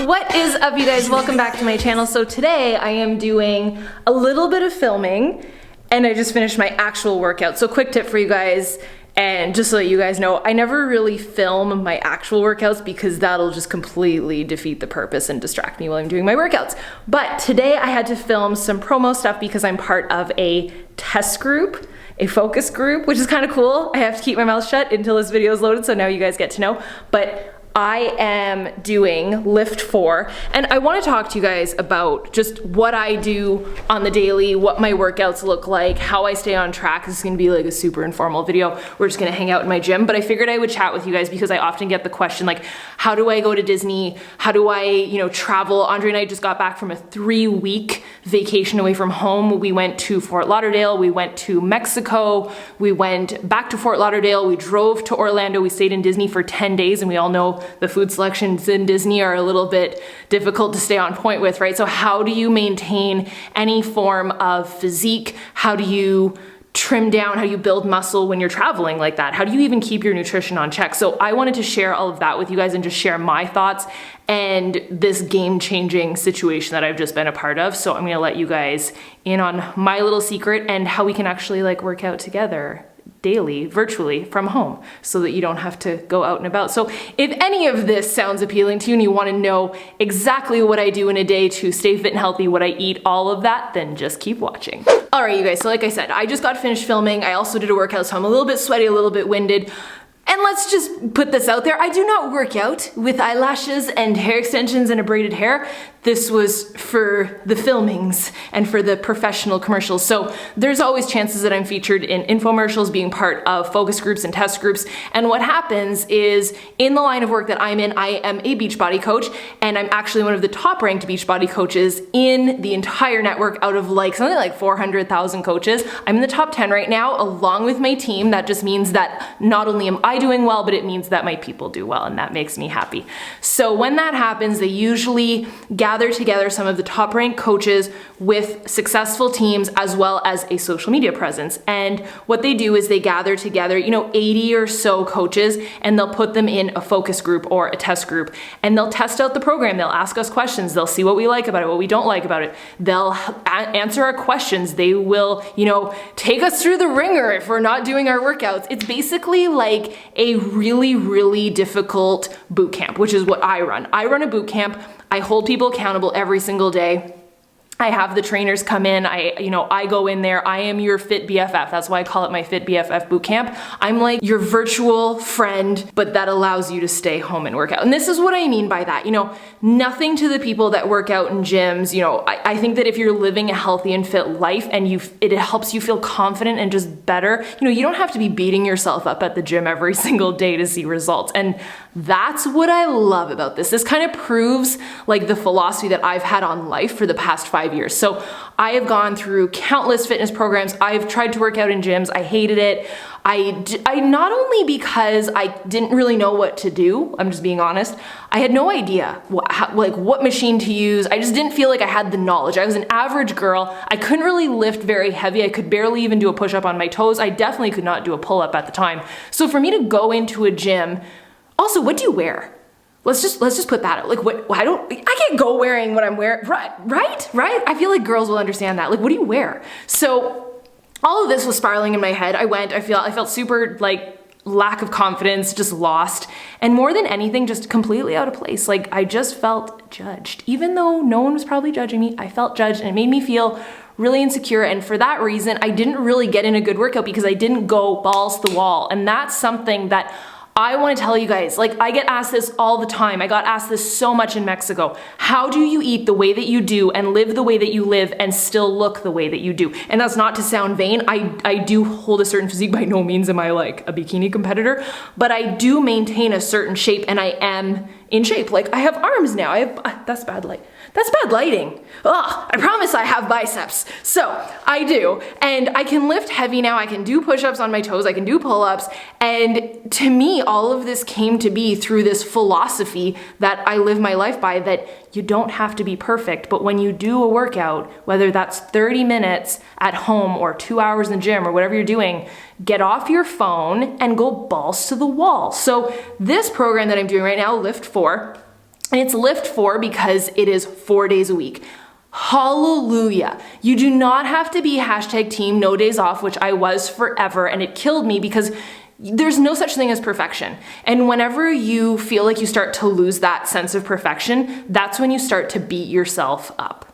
What is up, you guys? Welcome back to my channel. So today I am doing a little bit of filming and I just finished my actual workout. So quick tip for you guys, and just so that you guys know, I never really film my actual workouts because that'll just completely defeat the purpose and distract me while I'm doing my workouts. But today I had to film some promo stuff because I'm part of a test group, a focus group, which is kind of cool. I have to keep my mouth shut until this video is loaded, so now you guys get to know. But I am doing lift 4, and I want to talk to you guys about just what I do on the daily, what my workouts look like, how I stay on track. This is going to be like a super informal video. We're just going to hang out in my gym, but I figured I would chat with you guys because I often get the question like, how do I go to Disney? How do I, travel? Andre and I just got back from a 3-week vacation away from home. We went to Fort Lauderdale, we went to Mexico, we went back to Fort Lauderdale, we drove to Orlando, we stayed in Disney for 10 days, and we all know the food selections in Disney are a little bit difficult to stay on point with, right? So how do you maintain any form of physique? How do you trim down? How do you build muscle when you're traveling like that? How do you even keep your nutrition on check? So I wanted to share all of that with you guys and just share my thoughts and this game-changing situation that I've just been a part of. So I'm gonna let you guys in on my little secret and how we can actually work out together daily, virtually, from home, so that you don't have to go out and about. So if any of this sounds appealing to you and you want to know exactly what I do in a day to stay fit and healthy, what I eat, all of that, then just keep watching. All right, you guys, so like I said, I just got finished filming. I also did a workout, so I'm a little bit sweaty, a little bit winded. And let's just put this out there. I do not work out with eyelashes and hair extensions and a braided hair. This was for the filmings and for the professional commercials. So there's always chances that I'm featured in infomercials, being part of focus groups and test groups. And what happens is, in the line of work that I'm in, I am a Beachbody coach, and I'm actually one of the top ranked Beachbody coaches in the entire network out of something like 400,000 coaches. I'm in the top 10 right now, along with my team. That just means that not only am I doing well, but it means that my people do well, and that makes me happy. So when that happens, they usually gather together some of the top ranked coaches with successful teams as well as a social media presence. And what they do is they gather together, 80 or so coaches, and they'll put them in a focus group or a test group, and they'll test out the program. They'll ask us questions. They'll see what we like about it, what we don't like about it. They'll answer our questions. They will, take us through the ringer if we're not doing our workouts. It's basically like a really, really difficult boot camp, which is what I run. I run a boot camp. I hold people accountable every single day. I have the trainers come in, I go in there, I am your Fit BFF. That's why I call it my Fit BFF boot camp. I'm like your virtual friend, but that allows you to stay home and work out. And this is what I mean by that. Nothing to the people that work out in gyms. I think that if you're living a healthy and fit life and it helps you feel confident and just better, you don't have to be beating yourself up at the gym every single day to see results. And that's what I love about this. This kind of proves the philosophy that I've had on life for the past 5 years. So I have gone through countless fitness programs. I've tried to work out in gyms. I hated it. I not only because I didn't really know what to do, I'm just being honest, I had no idea what machine to use. I just didn't feel like I had the knowledge. I was an average girl. I couldn't really lift very heavy. I could barely even do a push-up on my toes. I definitely could not do a pull-up at the time. So for me to go into a gym, also, what do you wear? Let's just put that out. I can't go wearing what I'm wearing, right? I feel like girls will understand that. What do you wear? So all of this was spiraling in my head. I felt super lack of confidence, just lost. And more than anything, just completely out of place. I just felt judged. Even though no one was probably judging me, I felt judged, and it made me feel really insecure. And for that reason, I didn't really get in a good workout because I didn't go balls to the wall. And that's something that I want to tell you guys, I get asked this all the time. I got asked this so much in Mexico. How do you eat the way that you do and live the way that you live and still look the way that you do? And that's not to sound vain. I do hold a certain physique. By no means am I a bikini competitor, but I do maintain a certain shape, and I am in shape. I have arms now. That's bad light. That's bad lighting. Ugh, I promise I have biceps. So I do, and I can lift heavy now. I can do push-ups on my toes. I can do pull-ups. And to me, all of this came to be through this philosophy that I live my life by, that you don't have to be perfect, but when you do a workout, whether that's 30 minutes at home or 2 hours in the gym or whatever you're doing, get off your phone and go balls to the wall. So this program that I'm doing right now, Lift 4, And it's lift 4 because it is 4 days a week. Hallelujah. You do not have to be hashtag team no days off, which I was forever, and it killed me because there's no such thing as perfection. And whenever you feel like you start to lose that sense of perfection, that's when you start to beat yourself up.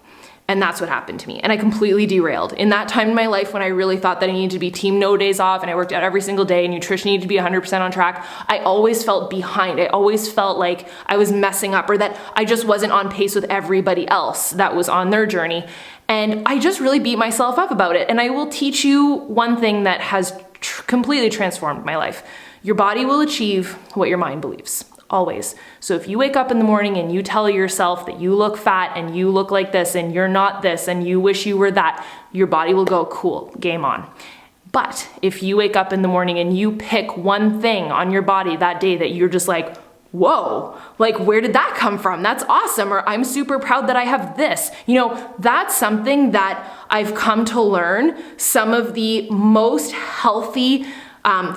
And that's what happened to me. And I completely derailed. In that time in my life when I really thought that I needed to be team no days off and I worked out every single day and nutrition needed to be 100% on track, I always felt behind. I always felt like I was messing up or that I just wasn't on pace with everybody else that was on their journey. And I just really beat myself up about it. And I will teach you one thing that has completely transformed my life. Your body will achieve what your mind believes. Always. So if you wake up in the morning and you tell yourself that you look fat and you look like this and you're not this and you wish you were that, your body will go, cool, game on. But if you wake up in the morning and you pick one thing on your body that day that you're just like, whoa, like where did that come from? That's awesome. Or I'm super proud that I have this. You know, that's something that I've come to learn. Some of the most healthy,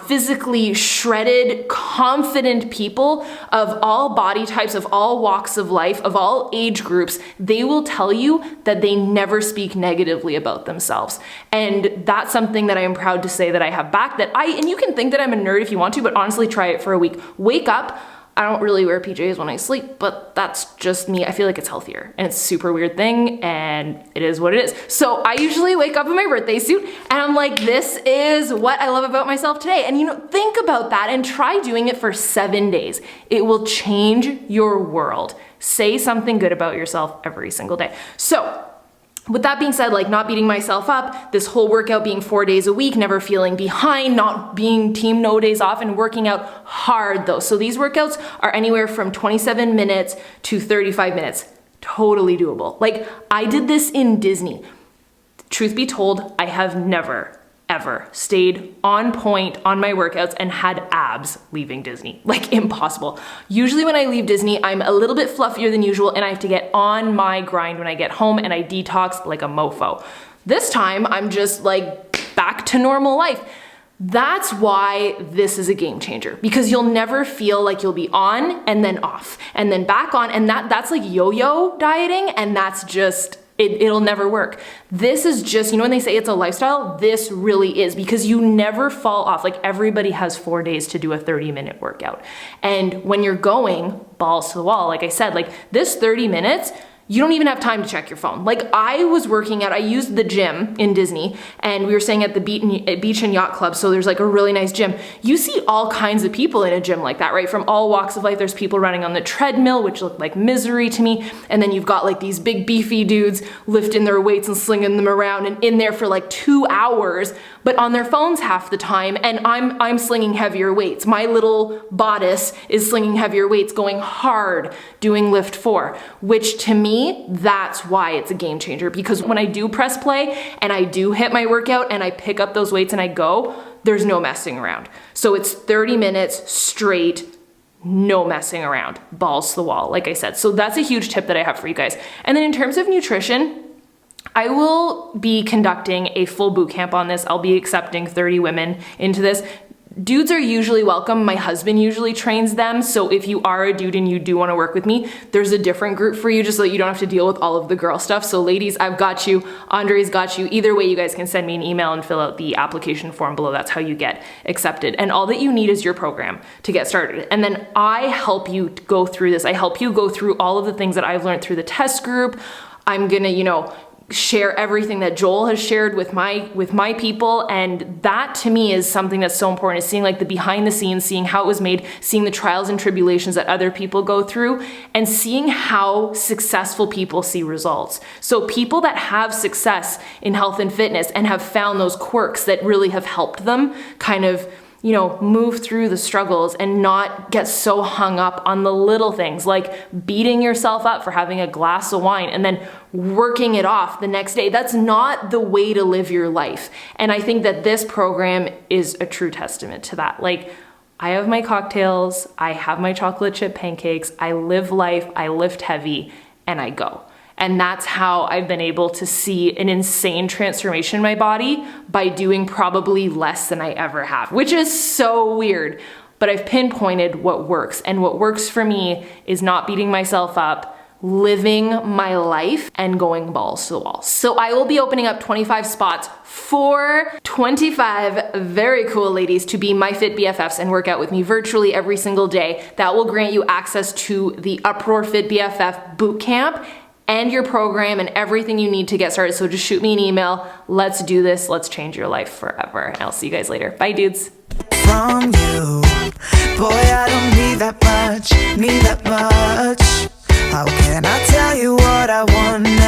physically shredded, confident people of all body types, of all walks of life, of all age groups, they will tell you that they never speak negatively about themselves. And that's something that I am proud to say that I have back and you can think that I'm a nerd if you want to, but honestly try it for a week. Wake up. I don't really wear PJs when I sleep, but that's just me. I feel like it's healthier and it's a super weird thing and it is what it is. So I usually wake up in my birthday suit and I'm like, this is what I love about myself today. And you know, think about that and try doing it for 7 days. It will change your world. Say something good about yourself every single day. So with that being said, like not beating myself up, this whole workout being 4 days a week, never feeling behind, not being team no days off and working out hard though. So these workouts are anywhere from 27 minutes to 35 minutes. Totally doable. Like I did this in Disney. Truth be told, I have never ever stayed on point on my workouts and had abs leaving Disney. Like impossible. Usually when I leave Disney, I'm a little bit fluffier than usual and I have to get on my grind when I get home and I detox like a mofo. This time I'm just like back to normal life. That's why this is a game changer because you'll never feel like you'll be on and then off and then back on and that's like yo-yo dieting and that's just it'll never work. This is just, you know when they say it's a lifestyle, this really is because you never fall off. Like everybody has 4 days to do a 30-minute workout. And when you're going balls to the wall, like I said, like this 30 minutes, you don't even have time to check your phone. Like I was working out, I used the gym in Disney and we were staying at the beach and yacht club. So there's like a really nice gym. You see all kinds of people in a gym like that, right? From all walks of life. There's people running on the treadmill, which look like misery to me. And then you've got like these big beefy dudes lifting their weights and slinging them around and in there for like 2 hours, but on their phones half the time. And I'm slinging heavier weights. My little bodice is slinging heavier weights, going hard, doing lift 4, which to me, that's why it's a game changer because when I do press play and I do hit my workout and I pick up those weights and I go, there's no messing around. So it's 30 minutes straight, no messing around, balls to the wall, like I said. So that's a huge tip that I have for you guys. And then in terms of nutrition, I will be conducting a full boot camp on this. I'll be accepting 30 women into this. Dudes are usually welcome. My husband usually trains them. So if you are a dude and you do want to work with me, there's a different group for you just so that you don't have to deal with all of the girl stuff. So ladies, I've got you. Andre's got you. Either way, you guys can send me an email and fill out the application form below. That's how you get accepted. And all that you need is your program to get started. And then I help you go through this. I help you go through all of the things that I've learned through the test group. I'm gonna, share everything that Joel has shared with my people, and that to me is something that's so important, is seeing like the behind the scenes, seeing how it was made, seeing the trials and tribulations that other people go through, and seeing how successful people see results. So people that have success in health and fitness and have found those quirks that really have helped them kind of move through the struggles and not get so hung up on the little things like beating yourself up for having a glass of wine and then working it off the next day. That's not the way to live your life. And I think that this program is a true testament to that. Like, I have my cocktails, I have my chocolate chip pancakes, I live life, I lift heavy, and I go. And that's how I've been able to see an insane transformation in my body by doing probably less than I ever have, which is so weird. but I've pinpointed what works. And what works for me is not beating myself up, living my life and going balls to the wall. So I will be opening up 25 spots for 25 very cool ladies to be my Fit BFFs and work out with me virtually every single day. That will grant you access to the Uproar Fit BFF bootcamp and your program and everything you need to get started. So just shoot me an email. Let's do this. Let's change your life forever. And I'll see you guys later. Bye, dudes. From you, boy, I don't need that much, How can I tell you what I want?